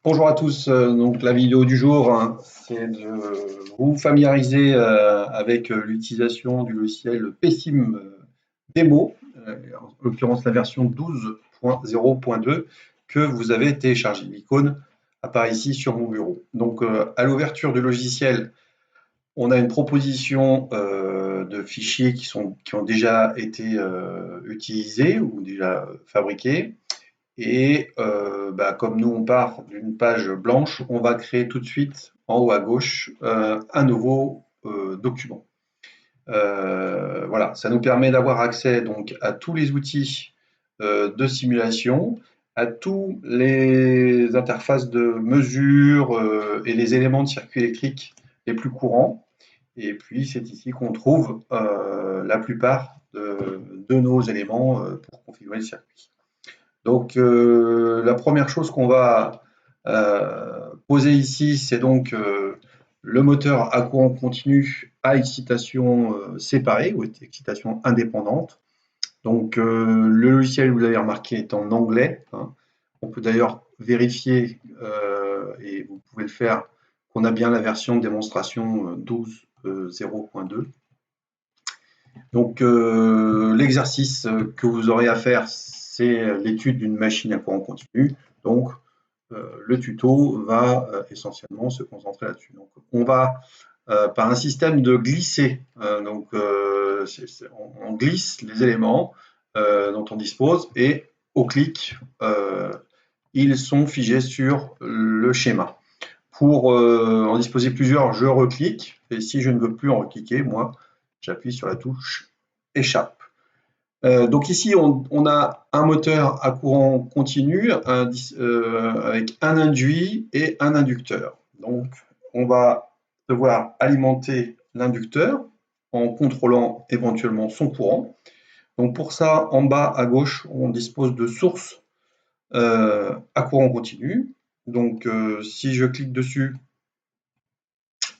Bonjour à tous, donc la vidéo du jour, hein, c'est de vous familiariser avec l'utilisation du logiciel PSIM Demo, en l'occurrence la version 12.0.2 que vous avez téléchargé. L'icône apparaît ici sur mon bureau. Donc à l'ouverture du logiciel, on a une proposition de fichiers qui ont déjà été utilisés ou déjà fabriqués. Et comme nous, on part d'une page blanche, on va créer tout de suite, en haut à gauche, un nouveau document. Voilà, ça nous permet d'avoir accès donc à tous les outils de simulation, à tous les interfaces de mesure et les éléments de circuit électrique les plus courants. Et puis, c'est ici qu'on trouve la plupart de nos éléments pour configurer le circuit. Donc, la première chose qu'on va poser ici, c'est donc le moteur à courant continu à excitation séparée ou excitation indépendante. Donc, le logiciel, vous l'avez remarqué, est en anglais, hein. On peut d'ailleurs vérifier, et vous pouvez le faire, qu'on a bien la version de démonstration 12.0.2. Donc, l'exercice que vous aurez à faire, c'est l'étude d'une machine à courant continu. Donc, le tuto va essentiellement se concentrer là-dessus. Donc, on va, par un système de glisser, on glisse les éléments dont on dispose et au clic, ils sont figés sur le schéma. Pour en disposer plusieurs, je reclique et si je ne veux plus en recliquer, moi, j'appuie sur la touche échappe. Donc ici, on a un moteur à courant continu avec un induit et un inducteur. Donc, on va devoir alimenter l'inducteur en contrôlant éventuellement son courant. Donc pour ça, en bas à gauche, on dispose de sources à courant continu. Donc si je clique dessus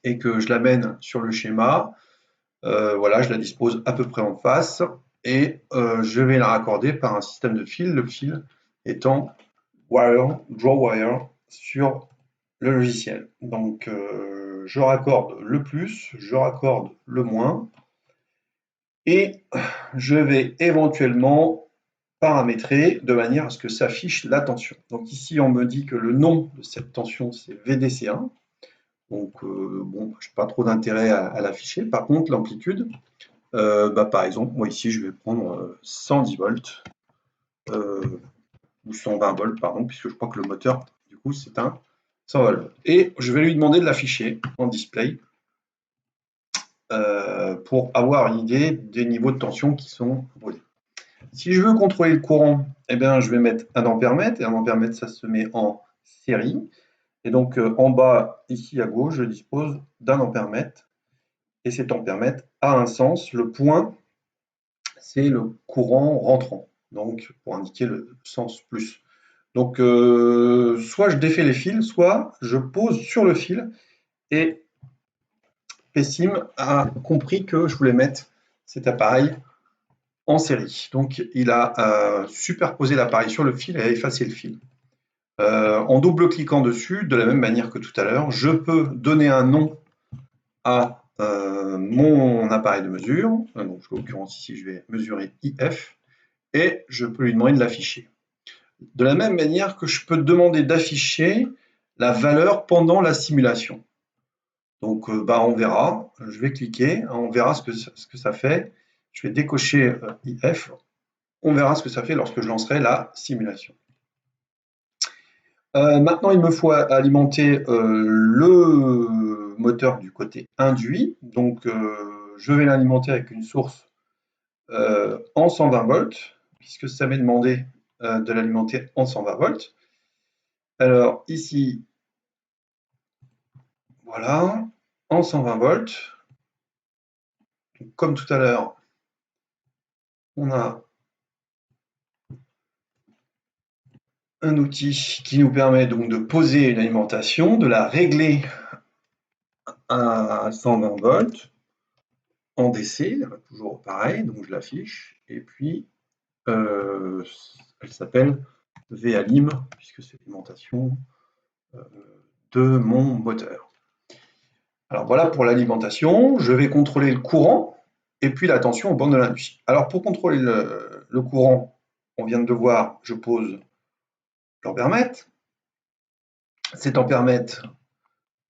et que je l'amène sur le schéma, voilà, je la dispose à peu près en face et je vais la raccorder par un système de fil, le fil étant wire, drawwire sur le logiciel. Donc je raccorde le plus, je raccorde le moins et je vais éventuellement paramétrer de manière à ce que s'affiche la tension. Donc ici on me dit que le nom de cette tension c'est VDC1. Donc bon, je n'ai pas trop d'intérêt à l'afficher. Par contre l'amplitude, par exemple, moi ici, je vais prendre 110 volts ou 120 volts, pardon, puisque je crois que le moteur, du coup, c'est un 120 volts. Et je vais lui demander de l'afficher en display pour avoir une idée des niveaux de tension qui sont proposés. Si je veux contrôler le courant, eh bien, je vais mettre un ampèremètre, et un ampèremètre, ça se met en série. Et donc, en bas, ici à gauche, je dispose d'un ampèremètre, et cet ampèremètre a un sens. Le point, c'est le courant rentrant, donc pour indiquer le sens plus. Donc soit je défais les fils, soit je pose sur le fil et PSIM a compris que je voulais mettre cet appareil en série. Donc il a superposé l'appareil sur le fil et a effacé le fil. En double-cliquant dessus, de la même manière que tout à l'heure, je peux donner un nom à mon appareil de mesure. Donc, en l'occurrence ici, je vais mesurer IF et je peux lui demander de l'afficher. De la même manière que je peux demander d'afficher la valeur pendant la simulation. Donc on verra, je vais cliquer, on verra ce que ça fait. Je vais décocher IF, on verra ce que ça fait lorsque je lancerai la simulation. Maintenant, il me faut alimenter le moteur du côté induit. Donc, je vais l'alimenter avec une source en 120 volts, puisque ça m'est demandé de l'alimenter en 120 volts. Alors, ici, voilà, en 120 volts. Donc, comme tout à l'heure, on a un outil qui nous permet donc de poser une alimentation, de la régler à 120 volts en DC, toujours pareil, donc je l'affiche, et puis elle s'appelle VAlim, puisque c'est l'alimentation de mon moteur. Alors voilà pour l'alimentation. Je vais contrôler le courant et puis la tension aux bornes de l'induit. Alors pour contrôler le courant, on vient de voir, je pose l'ampèremètre. Cet ampèremètre,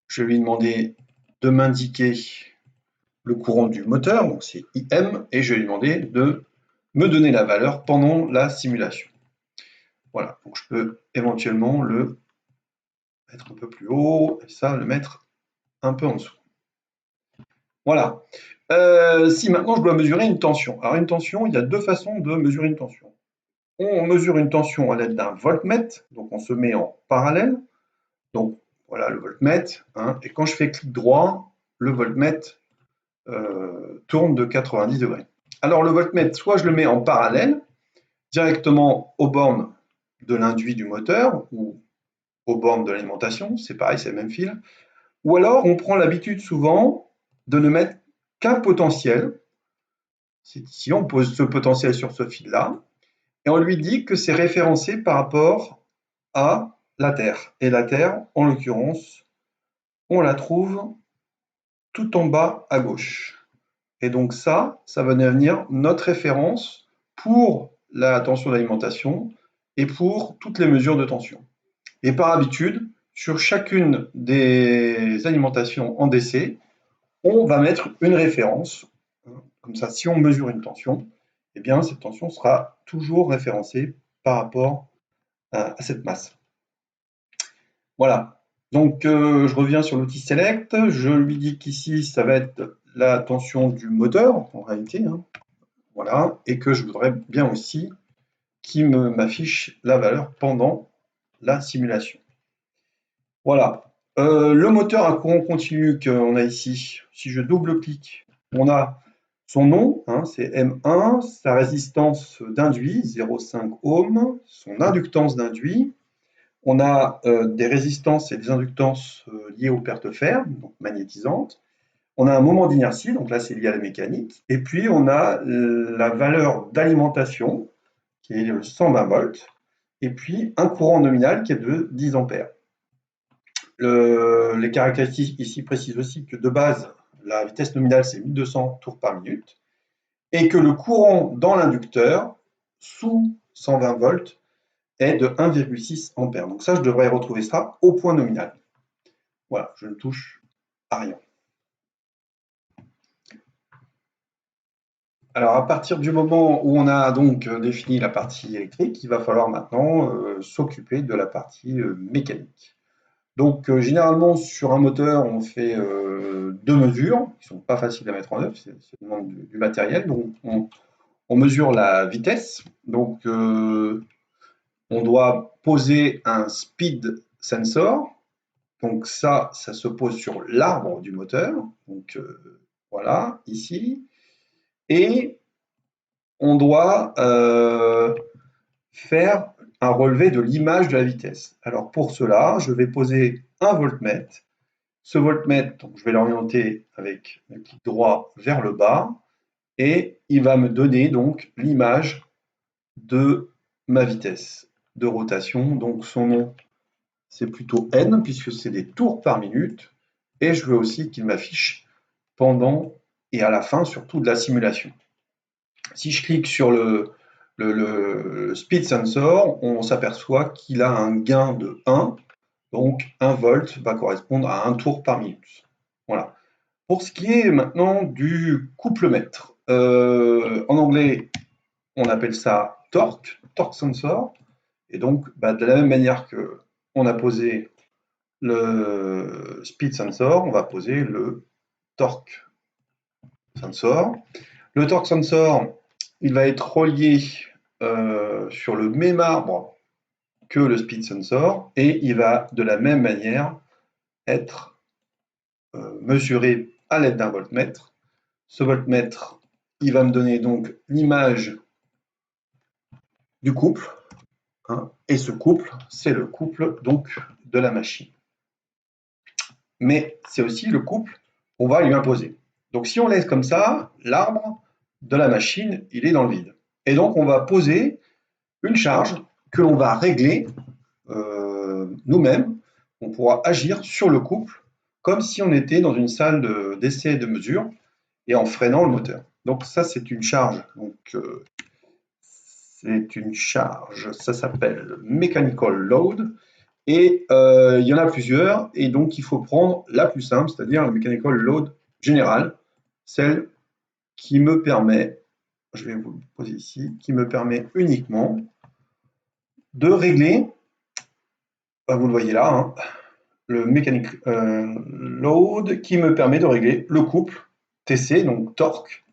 je vais lui demander de m'indiquer le courant du moteur, donc c'est IM, et je vais lui demander de me donner la valeur pendant la simulation. Voilà, donc je peux éventuellement le mettre un peu plus haut, et ça, le mettre un peu en dessous. Voilà. Si maintenant je dois mesurer une tension. Alors une tension, il y a deux façons de mesurer une tension. On mesure une tension à l'aide d'un voltmètre, donc on se met en parallèle. Donc voilà le voltmètre, hein, et quand je fais clic droit, le voltmètre tourne de 90 degrés. Alors le voltmètre, soit je le mets en parallèle, directement aux bornes de l'induit du moteur, ou aux bornes de l'alimentation, c'est pareil, c'est le même fil. Ou alors on prend l'habitude souvent de ne mettre qu'un potentiel. C'est ici, on pose ce potentiel sur ce fil-là, et on lui dit que c'est référencé par rapport à la Terre. Et la Terre, en l'occurrence, on la trouve tout en bas à gauche. Et donc ça va devenir notre référence pour la tension d'alimentation et pour toutes les mesures de tension. Et par habitude, sur chacune des alimentations en DC, on va mettre une référence. Comme ça, si on mesure une tension, eh bien, cette tension sera toujours référencée par rapport à cette masse. Voilà. Donc, je reviens sur l'outil Select. Je lui dis qu'ici, ça va être la tension du moteur, en réalité. Hein. Voilà. Et que je voudrais bien aussi qu'il m'affiche la valeur pendant la simulation. Voilà. Le moteur à courant continu qu'on a ici, si je double-clique, on a son nom, hein, c'est M1, sa résistance d'induit, 0,5 ohm, son inductance d'induit. On a des résistances et des inductances liées aux pertes fer, donc magnétisantes. On a un moment d'inertie, donc là c'est lié à la mécanique. Et puis on a la valeur d'alimentation, qui est 120 volts, et puis un courant nominal qui est de 10 ampères. Les caractéristiques ici précisent aussi que de base, la vitesse nominale c'est 1200 tours par minute, et que le courant dans l'inducteur, sous 120 volts, est de 1,6 ampères. Donc ça, je devrais retrouver ça au point nominal. Voilà, je ne touche à rien. Alors, à partir du moment où on a donc défini la partie électrique, il va falloir maintenant s'occuper de la partie mécanique. Donc, généralement, sur un moteur, on fait deux mesures qui ne sont pas faciles à mettre en œuvre, c'est demande du matériel. Donc, on mesure la vitesse. Donc, on doit poser un speed sensor. Donc ça se pose sur l'arbre du moteur. Donc voilà, ici. Et on doit faire un relevé de l'image de la vitesse. Alors pour cela, je vais poser un voltmètre. Ce voltmètre, donc, je vais l'orienter avec le clic droit vers le bas. Et il va me donner donc l'image de ma vitesse de rotation. Donc son nom, c'est plutôt N, puisque c'est des tours par minute. Et je veux aussi qu'il m'affiche pendant et à la fin, surtout de la simulation. Si je clique sur le speed sensor, on s'aperçoit qu'il a un gain de 1. Donc 1 volt va correspondre à 1 tour par minute. Voilà. Pour ce qui est maintenant du couplemètre, en anglais, on appelle ça torque sensor. Et donc, de la même manière qu'on a posé le speed sensor, on va poser le torque sensor. Le torque sensor, il va être relié sur le même arbre que le speed sensor et il va de la même manière être mesuré à l'aide d'un voltmètre. Ce voltmètre, il va me donner donc l'image du couple, hein, et ce couple, c'est le couple donc de la machine. Mais c'est aussi le couple qu'on va lui imposer. Donc si on laisse comme ça, l'arbre de la machine, il est dans le vide. Et donc on va poser une charge que l'on va régler nous-mêmes on pourra agir sur le couple comme si on était dans une salle d'essai et de mesure et en freinant le moteur. Donc ça, c'est une charge. Donc, c'est une charge, ça s'appelle Mechanical Load. Et il y en a plusieurs, et donc il faut prendre la plus simple, c'est-à-dire la Mechanical Load générale, celle qui me permet, je vais vous le poser ici, qui me permet uniquement de régler, vous le voyez là, hein, le Mechanical Load qui me permet de régler le couple TC, donc torque,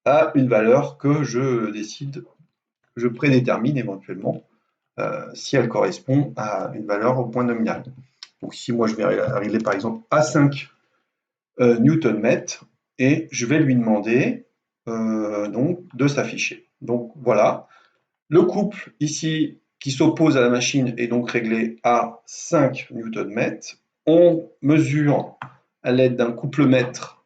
à une valeur que je décide, je prédétermine éventuellement, si elle correspond à une valeur au point nominal. Donc ici, moi, je vais régler par exemple à 5 Nm et je vais lui demander donc de s'afficher. Donc voilà, le couple ici qui s'oppose à la machine est donc réglé à 5 Nm. On mesure à l'aide d'un couplemètre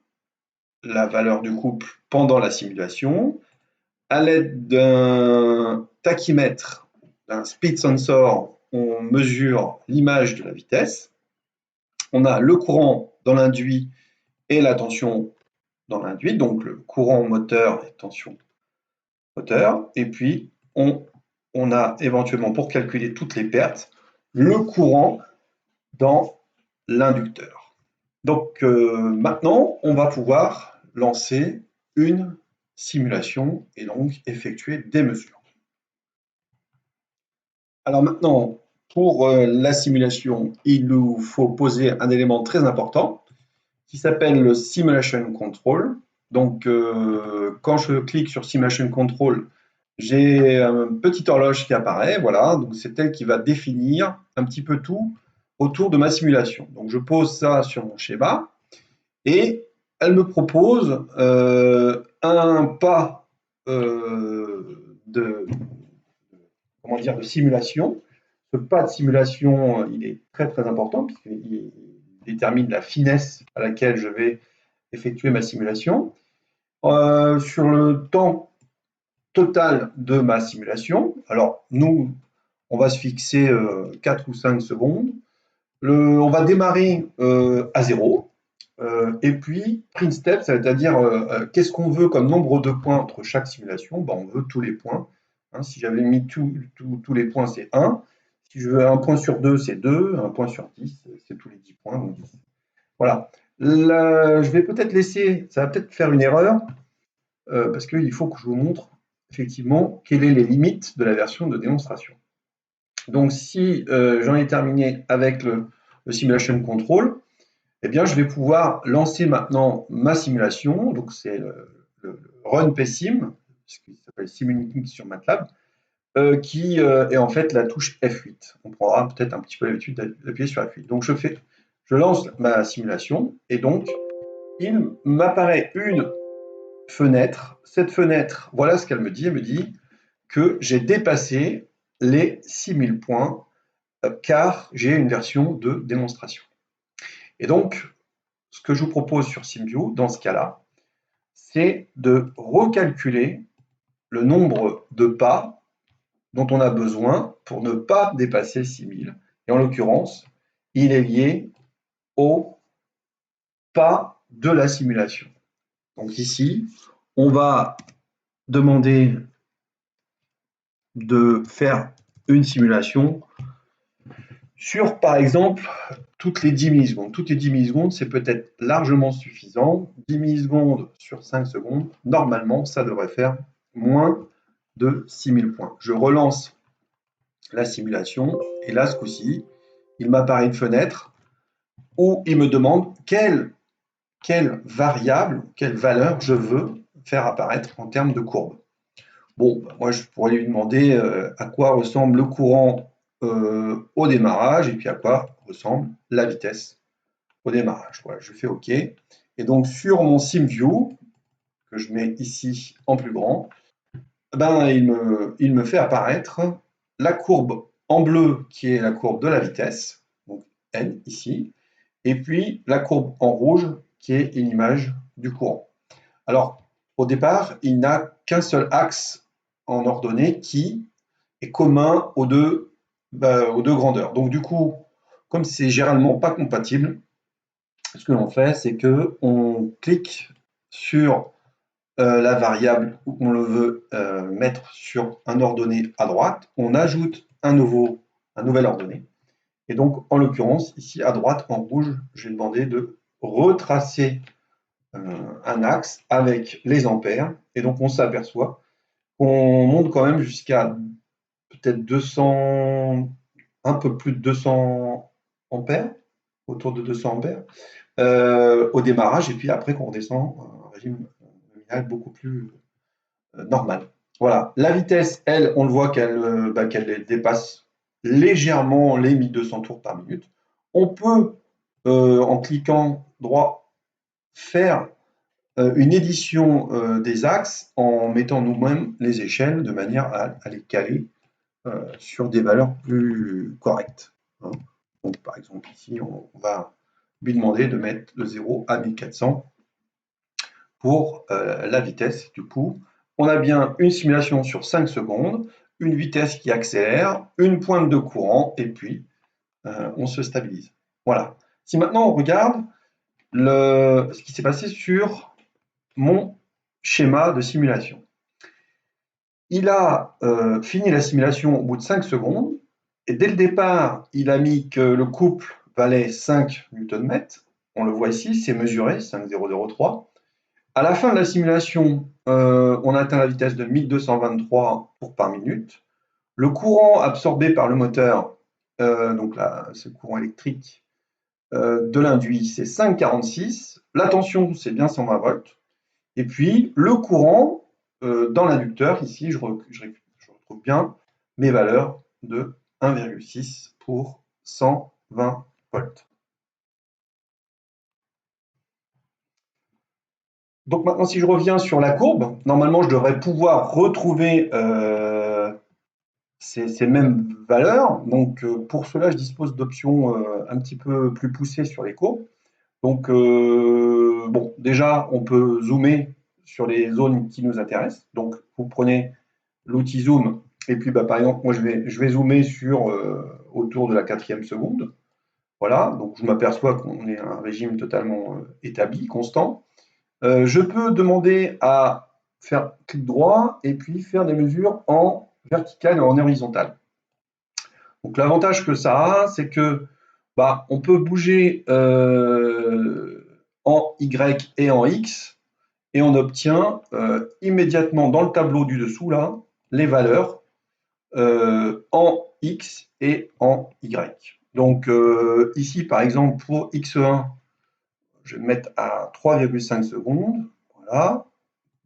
la valeur du couple pendant la simulation. À l'aide d'un tachymètre, d'un speed sensor, on mesure l'image de la vitesse. On a le courant dans l'induit et la tension dans l'induit, donc le courant moteur et tension moteur. Et puis, on a éventuellement, pour calculer toutes les pertes, le courant dans l'inducteur. Donc maintenant, on va pouvoir lancer une simulation et donc effectuer des mesures. Alors maintenant, pour la simulation, il nous faut poser un élément très important qui s'appelle le Simulation Control. Donc, quand je clique sur Simulation Control, j'ai une petite horloge qui apparaît. Voilà, donc c'est elle qui va définir un petit peu tout autour de ma simulation. Donc, je pose ça sur mon schéma et elle me propose un pas de simulation. Ce pas de simulation, il est très très important puisqu'il détermine la finesse à laquelle je vais effectuer ma simulation. Sur le temps total de ma simulation, alors nous, on va se fixer 4 ou 5 secondes. On va démarrer à 0. Et puis, print step, c'est-à-dire qu'est-ce qu'on veut comme nombre de points entre chaque simulation? On veut tous les points. Hein, si j'avais mis tous les points, c'est 1. Si je veux un point sur 2, c'est 2. Un point sur 10, c'est tous les 10 points. Donc 10. Voilà. Là, je vais peut-être laisser, ça va peut-être faire une erreur, parce qu'il faut que je vous montre effectivement quelles sont les limites de la version de démonstration. Donc, si j'en ai terminé avec le Simulation Control, eh bien, je vais pouvoir lancer maintenant ma simulation. Donc, c'est le Run PSIM, ce qui s'appelle Simulink sur MATLAB, qui est en fait la touche F8. On prendra peut-être un petit peu l'habitude d'appuyer sur F8. Donc, je lance ma simulation et donc, il m'apparaît une fenêtre. Cette fenêtre, voilà ce qu'elle me dit. Elle me dit que j'ai dépassé les 6000 points car j'ai une version de démonstration. Et donc, ce que je vous propose sur SimView, dans ce cas-là, c'est de recalculer le nombre de pas dont on a besoin pour ne pas dépasser 6000. Et en l'occurrence, il est lié au pas de la simulation. Donc ici, on va demander de faire une simulation sur, par exemple, toutes les 10 millisecondes. Toutes les 10 millisecondes, c'est peut-être largement suffisant. 10 millisecondes sur 5 secondes, normalement, ça devrait faire moins de 6000 points. Je relance la simulation et là, ce coup-ci, il m'apparaît une fenêtre où il me demande quelle variable, quelle valeur je veux faire apparaître en termes de courbe. Bon, moi, je pourrais lui demander à quoi ressemble le courant au démarrage et puis à quoi ressemble la vitesse au démarrage. Voilà, je fais OK. Et donc, sur mon SimView, que je mets ici en plus grand, ben, il me fait apparaître la courbe en bleu qui est la courbe de la vitesse, donc N ici, et puis la courbe en rouge qui est une image du courant. Alors, au départ, il n'a qu'un seul axe en ordonnée qui est commun aux deux grandeurs. Donc, du coup, comme c'est généralement pas compatible, ce que l'on fait, c'est que on clique sur la variable où on le veut mettre sur un ordonnée à droite, on ajoute un nouvel ordonnée. Et donc, en l'occurrence, ici à droite, en rouge, je vais demander de retracer un axe avec les ampères. Et donc, on s'aperçoit qu'on monte quand même jusqu'à peut-être 200, un peu plus de 200 ampères, autour de 200 ampères, au démarrage, et puis après qu'on redescend à un régime nominal beaucoup plus normal. Voilà. La vitesse, elle, on le voit qu'elle dépasse légèrement les 1200 tours par minute. On peut, en cliquant droit, faire une édition des axes en mettant nous-mêmes les échelles de manière à les caler sur des valeurs plus correctes. Hein. Donc, par exemple, ici, on va lui demander de mettre de 0 à 1400 pour la vitesse. Du coup, on a bien une simulation sur 5 secondes, une vitesse qui accélère, une pointe de courant, et puis on se stabilise. Voilà. Si maintenant on regarde ce qui s'est passé sur mon schéma de simulation. Il a fini la simulation au bout de 5 secondes, et dès le départ, il a mis que le couple valait 5 Nm. On le voit ici, c'est mesuré, 5,003. À la fin de la simulation, on atteint la vitesse de 1223 tours par minute. Le courant absorbé par le moteur, donc là, ce courant électrique de l'induit, c'est 5,46. La tension, c'est bien 120 volts. Et puis, le courant dans l'inducteur, ici, je retrouve bien mes valeurs de 1,6 pour 120 volts. Donc maintenant, si je reviens sur la courbe, normalement, je devrais pouvoir retrouver ces mêmes valeurs. Donc pour cela, je dispose d'options un petit peu plus poussées sur les courbes. Donc bon, déjà, on peut zoomer sur les zones qui nous intéressent. Donc vous prenez l'outil zoom et puis par exemple, moi je vais zoomer sur autour de la 4e seconde. Voilà, donc je m'aperçois qu'on est à un régime totalement établi, constant. Je peux demander à faire clic droit et puis faire des mesures en vertical et en horizontal. Donc l'avantage que ça a, c'est que on peut bouger en Y et en X et on obtient immédiatement dans le tableau du dessous là les valeurs en X et en Y. Donc ici par exemple pour X1, je vais me mettre à 3,5 secondes. Voilà.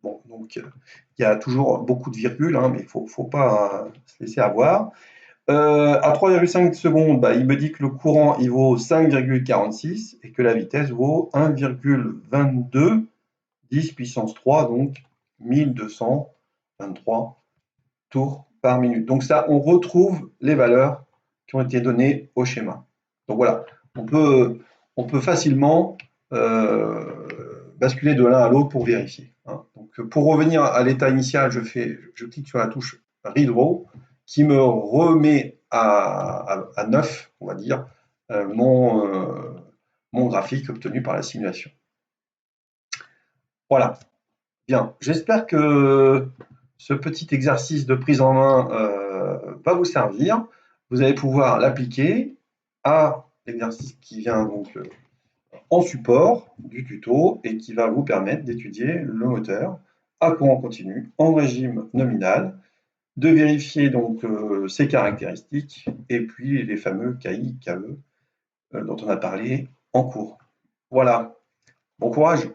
Bon, donc il y a toujours beaucoup de virgules, hein, mais il ne faut pas se laisser avoir. À 3,5 secondes, il me dit que le courant il vaut 5,46 et que la vitesse vaut 1,22 10 puissance 3, donc 1223 tours par minute. Donc ça, on retrouve les valeurs qui ont été données au schéma. Donc voilà, on peut facilement basculer de l'un à l'autre pour vérifier. Hein. Donc pour revenir à l'état initial, je clique sur la touche Redraw qui me remet à 9, on va dire, mon graphique obtenu par la simulation. Voilà. Bien, j'espère que ce petit exercice de prise en main va vous servir. Vous allez pouvoir l'appliquer à l'exercice qui vient donc en support du tuto et qui va vous permettre d'étudier le moteur à courant continu en régime nominal, de vérifier donc ses caractéristiques et puis les fameux KI, KE dont on a parlé en cours. Voilà, bon courage!